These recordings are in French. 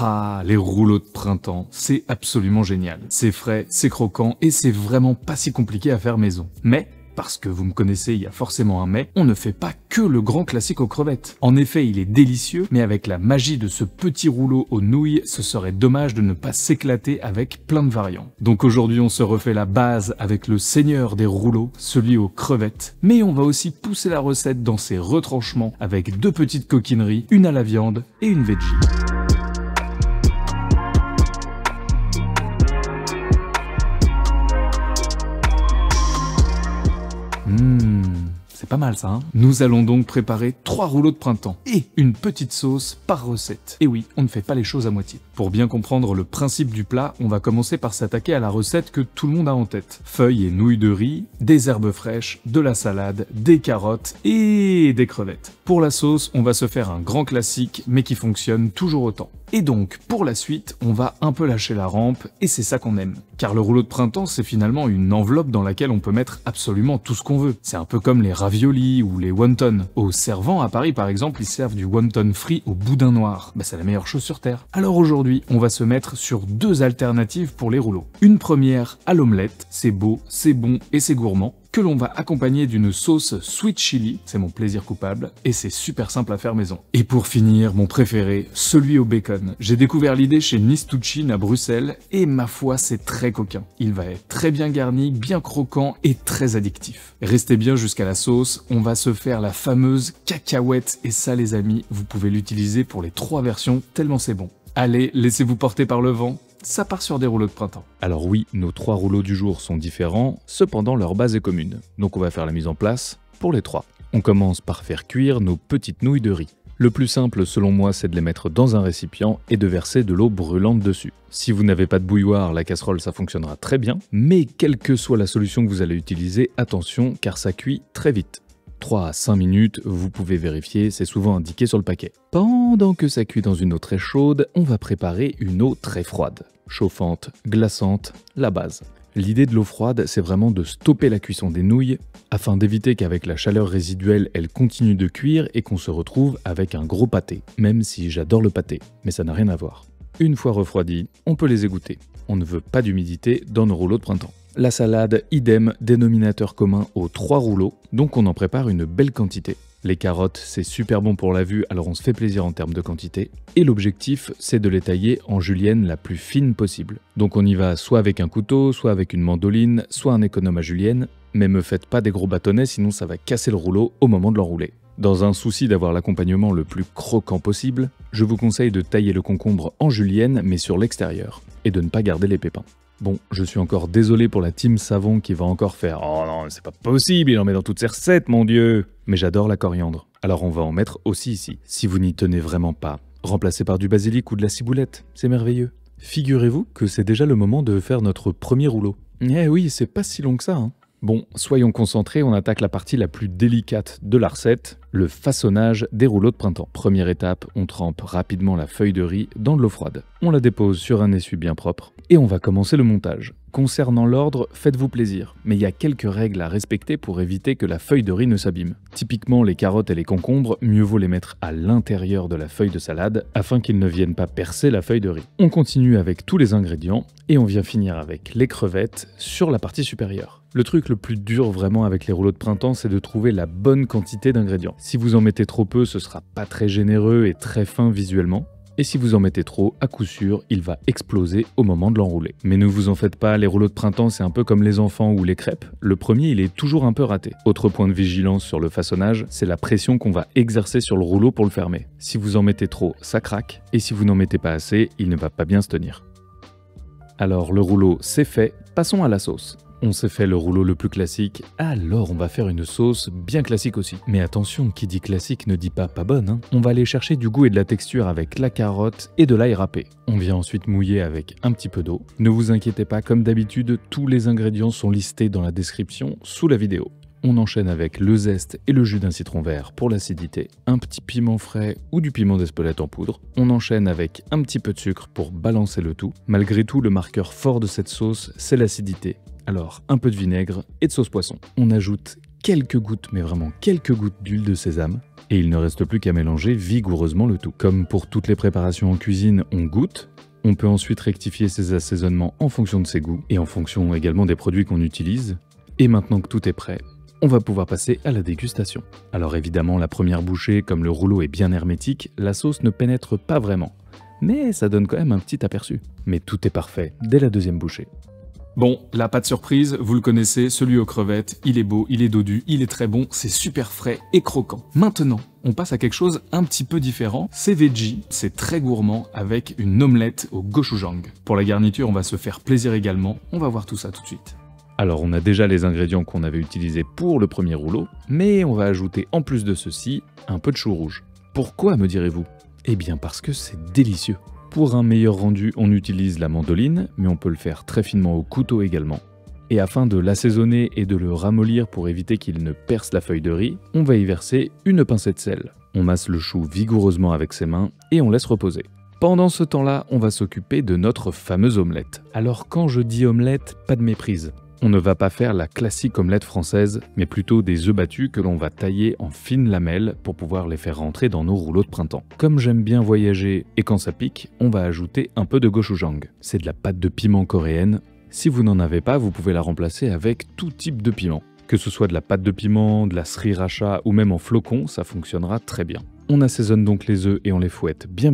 Ah, les rouleaux de printemps, c'est absolument génial. C'est frais, c'est croquant et c'est vraiment pas si compliqué à faire maison. Mais, parce que vous me connaissez, il y a forcément un mais, on ne fait pas que le grand classique aux crevettes. En effet, il est délicieux, mais avec la magie de ce petit rouleau aux nouilles, ce serait dommage de ne pas s'éclater avec plein de variants. Donc aujourd'hui, on se refait la base avec le seigneur des rouleaux, celui aux crevettes. Mais on va aussi pousser la recette dans ses retranchements avec 2 petites coquineries, une à la viande et une veggie. C'est pas mal ça, hein? Nous allons donc préparer 3 rouleaux de printemps et une petite sauce par recette. Et oui, on ne fait pas les choses à moitié. Pour bien comprendre le principe du plat, on va commencer par s'attaquer à la recette que tout le monde a en tête. Feuilles et nouilles de riz, des herbes fraîches, de la salade, des carottes et des crevettes. Pour la sauce, on va se faire un grand classique, mais qui fonctionne toujours autant. Et donc, pour la suite, on va un peu lâcher la rampe, et c'est ça qu'on aime. Car le rouleau de printemps, c'est finalement une enveloppe dans laquelle on peut mettre absolument tout ce qu'on veut. C'est un peu comme les raviolis ou les wontons. Au Servant, à Paris par exemple, ils servent du wonton frit au boudin noir. Bah c'est la meilleure chose sur terre. Alors aujourd'hui, on va se mettre sur 2 alternatives pour les rouleaux. Une première à l'omelette, c'est beau, c'est bon et c'est gourmand, que l'on va accompagner d'une sauce sweet chili, c'est mon plaisir coupable, et c'est super simple à faire maison. Et pour finir, mon préféré, celui au bacon. J'ai découvert l'idée chez Nistuccine à Bruxelles, et ma foi, c'est très coquin. Il va être très bien garni, bien croquant et très addictif. Restez bien jusqu'à la sauce, on va se faire la fameuse cacahuète, et ça les amis, vous pouvez l'utiliser pour les 3 versions, tellement c'est bon. Allez, laissez-vous porter par le vent. Ça part sur des rouleaux de printemps. Alors oui, nos 3 rouleaux du jour sont différents, cependant leur base est commune. Donc on va faire la mise en place pour les 3. On commence par faire cuire nos petites nouilles de riz. Le plus simple selon moi, c'est de les mettre dans un récipient et de verser de l'eau brûlante dessus. Si vous n'avez pas de bouilloire, la casserole ça fonctionnera très bien, mais quelle que soit la solution que vous allez utiliser, attention car ça cuit très vite. 3 à 5 minutes, vous pouvez vérifier, c'est souvent indiqué sur le paquet. Pendant que ça cuit dans une eau très chaude, on va préparer une eau très froide. Chauffante, glaçante, la base. L'idée de l'eau froide, c'est vraiment de stopper la cuisson des nouilles, afin d'éviter qu'avec la chaleur résiduelle, elle continue de cuire et qu'on se retrouve avec un gros pâté. Même si j'adore le pâté, mais ça n'a rien à voir. Une fois refroidis, on peut les égoutter. On ne veut pas d'humidité dans nos rouleaux de printemps. La salade, idem, dénominateur commun aux 3 rouleaux, donc on en prépare une belle quantité. Les carottes, c'est super bon pour la vue, alors on se fait plaisir en termes de quantité. Et l'objectif, c'est de les tailler en julienne la plus fine possible. Donc on y va soit avec un couteau, soit avec une mandoline, soit un économe à julienne, mais me faites pas des gros bâtonnets, sinon ça va casser le rouleau au moment de l'enrouler. Dans un souci d'avoir l'accompagnement le plus croquant possible, je vous conseille de tailler le concombre en julienne, mais sur l'extérieur, et de ne pas garder les pépins. Bon, je suis encore désolé pour la team savon qui va encore faire « Oh non, c'est pas possible, il en met dans toutes ses recettes, mon Dieu !» Mais j'adore la coriandre, alors on va en mettre aussi ici. Si vous n'y tenez vraiment pas, remplacez par du basilic ou de la ciboulette, c'est merveilleux. Figurez-vous que c'est déjà le moment de faire notre premier rouleau. Eh oui, c'est pas si long que ça, hein. Bon, soyons concentrés, on attaque la partie la plus délicate de la recette, le façonnage des rouleaux de printemps. Première étape, on trempe rapidement la feuille de riz dans de l'eau froide. On la dépose sur un essuie bien propre et on va commencer le montage. Concernant l'ordre, faites-vous plaisir, mais il y a quelques règles à respecter pour éviter que la feuille de riz ne s'abîme. Typiquement, les carottes et les concombres, mieux vaut les mettre à l'intérieur de la feuille de salade afin qu'ils ne viennent pas percer la feuille de riz. On continue avec tous les ingrédients et on vient finir avec les crevettes sur la partie supérieure. Le truc le plus dur vraiment avec les rouleaux de printemps, c'est de trouver la bonne quantité d'ingrédients. Si vous en mettez trop peu, ce sera pas très généreux et très fin visuellement. Et si vous en mettez trop, à coup sûr, il va exploser au moment de l'enrouler. Mais ne vous en faites pas, les rouleaux de printemps, c'est un peu comme les enfants ou les crêpes. Le premier, il est toujours un peu raté. Autre point de vigilance sur le façonnage, c'est la pression qu'on va exercer sur le rouleau pour le fermer. Si vous en mettez trop, ça craque. Et si vous n'en mettez pas assez, il ne va pas bien se tenir. Alors, le rouleau, c'est fait. Passons à la sauce. On s'est fait le rouleau le plus classique, alors on va faire une sauce bien classique aussi. Mais attention, qui dit classique ne dit pas bonne, hein. On va aller chercher du goût et de la texture avec la carotte et de l'ail râpé. On vient ensuite mouiller avec un petit peu d'eau. Ne vous inquiétez pas, comme d'habitude, tous les ingrédients sont listés dans la description sous la vidéo. On enchaîne avec le zeste et le jus d'un citron vert pour l'acidité, un petit piment frais ou du piment d'Espelette en poudre. On enchaîne avec un petit peu de sucre pour balancer le tout. Malgré tout, le marqueur fort de cette sauce, c'est l'acidité. Alors, un peu de vinaigre et de sauce poisson. On ajoute quelques gouttes, mais vraiment quelques gouttes d'huile de sésame. Et il ne reste plus qu'à mélanger vigoureusement le tout. Comme pour toutes les préparations en cuisine, on goûte. On peut ensuite rectifier ses assaisonnements en fonction de ses goûts et en fonction également des produits qu'on utilise. Et maintenant que tout est prêt, on va pouvoir passer à la dégustation. Alors évidemment, la première bouchée, comme le rouleau est bien hermétique, la sauce ne pénètre pas vraiment. Mais ça donne quand même un petit aperçu. Mais tout est parfait dès la deuxième bouchée. Bon, la pâte surprise, vous le connaissez, celui aux crevettes, il est beau, il est dodu, il est très bon, c'est super frais et croquant. Maintenant, on passe à quelque chose un petit peu différent, c'est veggie, c'est très gourmand avec une omelette au gochujang. Pour la garniture, on va se faire plaisir également, on va voir tout ça tout de suite. Alors on a déjà les ingrédients qu'on avait utilisés pour le premier rouleau, mais on va ajouter en plus de ceci, un peu de chou rouge. Pourquoi, me direz-vous? Eh bien parce que c'est délicieux. Pour un meilleur rendu, on utilise la mandoline, mais on peut le faire très finement au couteau également. Et afin de l'assaisonner et de le ramollir pour éviter qu'il ne perce la feuille de riz, on va y verser une pincée de sel. On masse le chou vigoureusement avec ses mains et on laisse reposer. Pendant ce temps-là, on va s'occuper de notre fameuse omelette. Alors quand je dis omelette, pas de méprise. On ne va pas faire la classique omelette française, mais plutôt des œufs battus que l'on va tailler en fines lamelles pour pouvoir les faire rentrer dans nos rouleaux de printemps. Comme j'aime bien voyager et quand ça pique, on va ajouter un peu de gochujang. C'est de la pâte de piment coréenne. Si vous n'en avez pas, vous pouvez la remplacer avec tout type de piment. Que ce soit de la pâte de piment, de la sriracha ou même en flocons, ça fonctionnera très bien. On assaisonne donc les œufs et on les fouette bien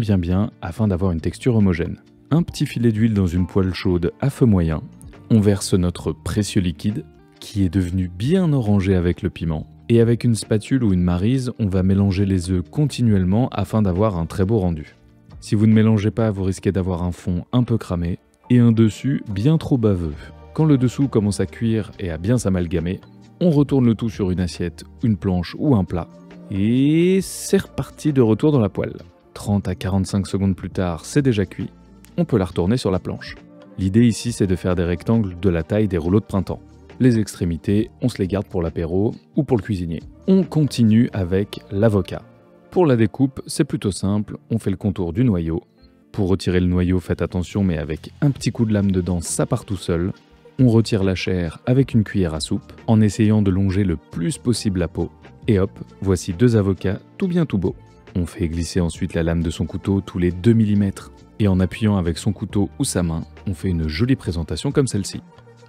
afin d'avoir une texture homogène. Un petit filet d'huile dans une poêle chaude à feu moyen. On verse notre précieux liquide, qui est devenu bien orangé avec le piment. Et avec une spatule ou une maryse, on va mélanger les œufs continuellement afin d'avoir un très beau rendu. Si vous ne mélangez pas, vous risquez d'avoir un fond un peu cramé et un dessus bien trop baveux. Quand le dessous commence à cuire et à bien s'amalgamer, on retourne le tout sur une assiette, une planche ou un plat. Et c'est reparti de retour dans la poêle. 30 à 45 secondes plus tard, c'est déjà cuit. On peut la retourner sur la planche. L'idée ici, c'est de faire des rectangles de la taille des rouleaux de printemps. Les extrémités, on se les garde pour l'apéro ou pour le cuisinier. On continue avec l'avocat. Pour la découpe, c'est plutôt simple, on fait le contour du noyau. Pour retirer le noyau, faites attention, mais avec un petit coup de lame dedans, ça part tout seul. On retire la chair avec une cuillère à soupe, en essayant de longer le plus possible la peau. Et hop, voici 2 avocats tout bien tout beaux. On fait glisser ensuite la lame de son couteau tous les 2 mm. Et en appuyant avec son couteau ou sa main, on fait une jolie présentation comme celle-ci.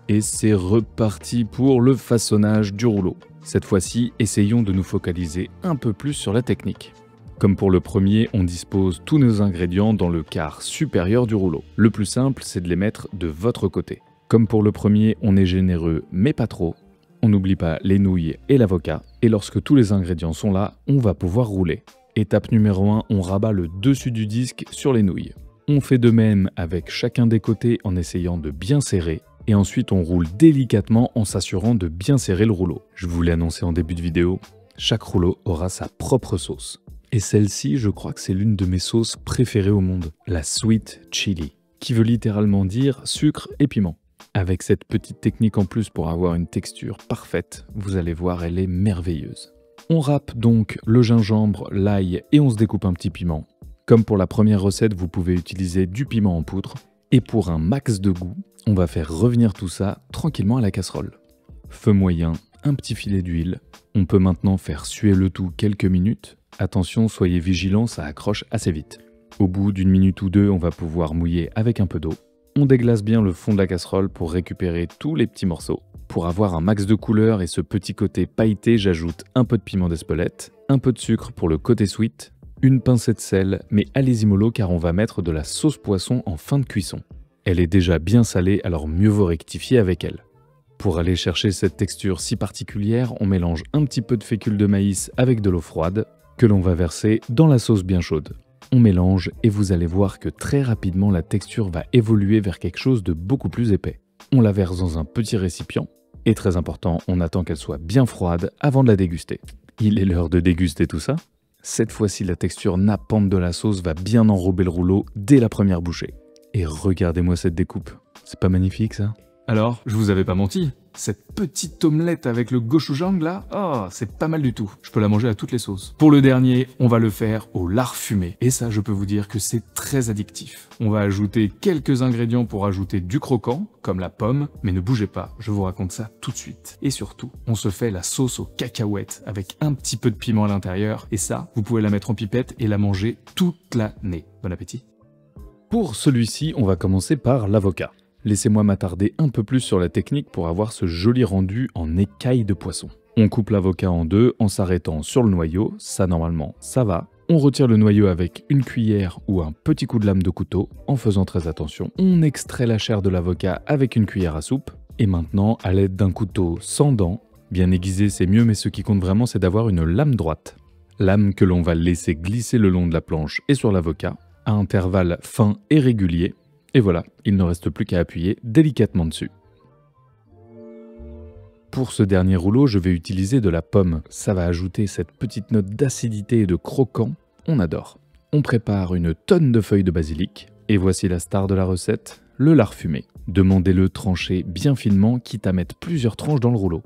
Et c'est reparti pour le façonnage du rouleau. Cette fois-ci, essayons de nous focaliser un peu plus sur la technique. Comme pour le premier, on dispose tous nos ingrédients dans le quart supérieur du rouleau. Le plus simple, c'est de les mettre de votre côté. Comme pour le premier, on est généreux mais pas trop. On n'oublie pas les nouilles et l'avocat. Et lorsque tous les ingrédients sont là, on va pouvoir rouler. Étape numéro 1, on rabat le dessus du disque sur les nouilles. On fait de même avec chacun des côtés en essayant de bien serrer. Et ensuite, on roule délicatement en s'assurant de bien serrer le rouleau. Je vous l'ai annoncé en début de vidéo, chaque rouleau aura sa propre sauce. Et celle-ci, je crois que c'est l'une de mes sauces préférées au monde, la sweet chili, qui veut littéralement dire sucre et piment. Avec cette petite technique en plus pour avoir une texture parfaite, vous allez voir, elle est merveilleuse. On râpe donc le gingembre, l'ail et on se découpe un petit piment. Comme pour la première recette, vous pouvez utiliser du piment en poudre. Et pour un max de goût, on va faire revenir tout ça tranquillement à la casserole. Feu moyen, un petit filet d'huile. On peut maintenant faire suer le tout quelques minutes. Attention, soyez vigilants, ça accroche assez vite. Au bout d'une minute ou deux, on va pouvoir mouiller avec un peu d'eau. On déglace bien le fond de la casserole pour récupérer tous les petits morceaux. Pour avoir un max de couleur et ce petit côté pailleté, j'ajoute un peu de piment d'Espelette, un peu de sucre pour le côté sweet, une pincée de sel, mais allez-y mollo car on va mettre de la sauce poisson en fin de cuisson. Elle est déjà bien salée, alors mieux vaut rectifier avec elle. Pour aller chercher cette texture si particulière, on mélange un petit peu de fécule de maïs avec de l'eau froide, que l'on va verser dans la sauce bien chaude. On mélange et vous allez voir que très rapidement la texture va évoluer vers quelque chose de beaucoup plus épais. On la verse dans un petit récipient, et très important, on attend qu'elle soit bien froide avant de la déguster. Il est l'heure de déguster tout ça. Cette fois-ci, la texture nappante de la sauce va bien enrober le rouleau dès la première bouchée. Et regardez-moi cette découpe, c'est pas magnifique ça? Alors, je vous avais pas menti, cette petite omelette avec le gochujang là, oh, c'est pas mal du tout. Je peux la manger à toutes les sauces. Pour le dernier, on va le faire au lard fumé. Et ça, je peux vous dire que c'est très addictif. On va ajouter quelques ingrédients pour ajouter du croquant, comme la pomme, mais ne bougez pas, je vous raconte ça tout de suite. Et surtout, on se fait la sauce aux cacahuètes avec un petit peu de piment à l'intérieur. Et ça, vous pouvez la mettre en pipette et la manger toute l'année. Bon appétit. Pour celui-ci, on va commencer par l'avocat. Laissez-moi m'attarder un peu plus sur la technique pour avoir ce joli rendu en écailles de poisson. On coupe l'avocat en deux en s'arrêtant sur le noyau, ça normalement ça va. On retire le noyau avec une cuillère ou un petit coup de lame de couteau en faisant très attention. On extrait la chair de l'avocat avec une cuillère à soupe. Et maintenant, à l'aide d'un couteau sans dents, bien aiguisé c'est mieux mais ce qui compte vraiment c'est d'avoir une lame droite. Lame que l'on va laisser glisser le long de la planche et sur l'avocat, à intervalles fins et réguliers. Et voilà, il ne reste plus qu'à appuyer délicatement dessus. Pour ce dernier rouleau, je vais utiliser de la pomme. Ça va ajouter cette petite note d'acidité et de croquant, on adore. On prépare une tonne de feuilles de basilic. Et voici la star de la recette, le lard fumé. Demandez-le tranché bien finement, quitte à mettre plusieurs tranches dans le rouleau.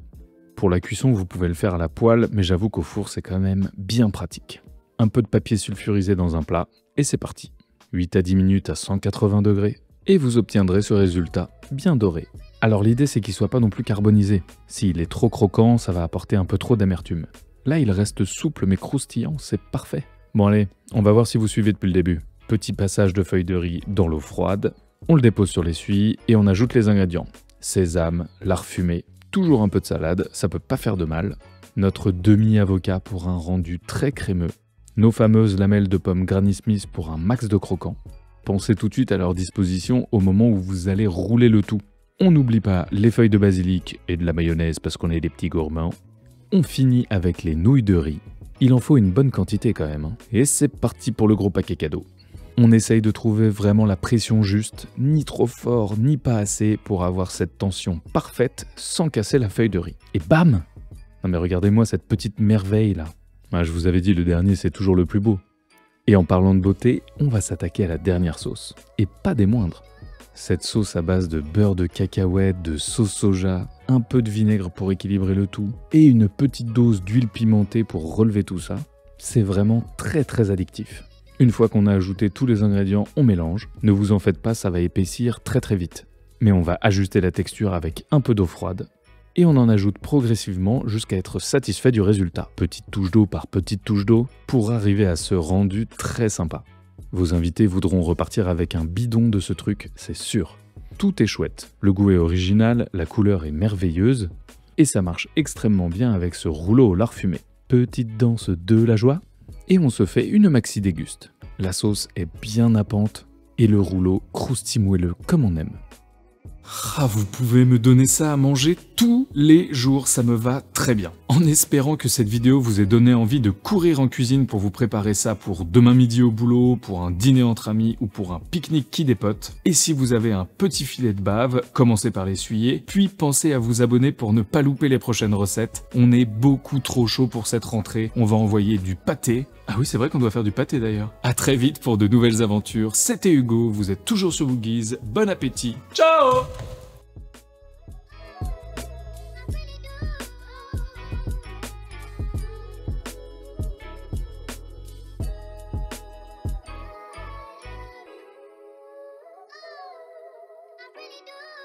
Pour la cuisson, vous pouvez le faire à la poêle, mais j'avoue qu'au four, c'est quand même bien pratique. Un peu de papier sulfurisé dans un plat, et c'est parti. 8 à 10 minutes à 180 degrés, et vous obtiendrez ce résultat bien doré. Alors l'idée c'est qu'il soit pas non plus carbonisé. S'il est trop croquant, ça va apporter un peu trop d'amertume. Là il reste souple mais croustillant, c'est parfait. Bon allez, on va voir si vous suivez depuis le début. Petit passage de feuilles de riz dans l'eau froide, on le dépose sur l'essuie et on ajoute les ingrédients. Sésame, lard fumé, toujours un peu de salade, ça peut pas faire de mal. Notre demi-avocat pour un rendu très crémeux. Nos fameuses lamelles de pommes Granny Smith pour un max de croquant. Pensez tout de suite à leur disposition au moment où vous allez rouler le tout. On n'oublie pas les feuilles de basilic et de la mayonnaise parce qu'on est des petits gourmands. On finit avec les nouilles de riz. Il en faut une bonne quantité quand même. Et c'est parti pour le gros paquet cadeau. On essaye de trouver vraiment la pression juste, ni trop fort, ni pas assez, pour avoir cette tension parfaite sans casser la feuille de riz. Et bam! Non mais regardez-moi cette petite merveille là. Ah, je vous avais dit, le dernier c'est toujours le plus beau. Et en parlant de beauté, on va s'attaquer à la dernière sauce. Et pas des moindres. Cette sauce à base de beurre de cacahuète, de sauce soja, un peu de vinaigre pour équilibrer le tout, et une petite dose d'huile pimentée pour relever tout ça, c'est vraiment très addictif. Une fois qu'on a ajouté tous les ingrédients, on mélange. Ne vous en faites pas, ça va épaissir très vite. Mais on va ajuster la texture avec un peu d'eau froide. Et on en ajoute progressivement jusqu'à être satisfait du résultat. Petite touche d'eau par petite touche d'eau pour arriver à ce rendu très sympa. Vos invités voudront repartir avec un bidon de ce truc, c'est sûr. Tout est chouette, le goût est original, la couleur est merveilleuse, et ça marche extrêmement bien avec ce rouleau au lard fumé. Petite danse de la joie, et on se fait une maxi déguste. La sauce est bien nappante, et le rouleau croustille moelleux comme on aime. Ah, vous pouvez me donner ça à manger tous les jours, ça me va très bien. En espérant que cette vidéo vous ait donné envie de courir en cuisine pour vous préparer ça pour demain midi au boulot, pour un dîner entre amis ou pour un pique-nique qui dépote. Et si vous avez un petit filet de bave, commencez par l'essuyer, puis pensez à vous abonner pour ne pas louper les prochaines recettes. On est beaucoup trop chaud pour cette rentrée, on va envoyer du pâté. Ah oui, c'est vrai qu'on doit faire du pâté d'ailleurs. À très vite pour de nouvelles aventures. C'était Hugo, vous êtes toujours sur Boogies. Bon appétit. Ciao! Really do.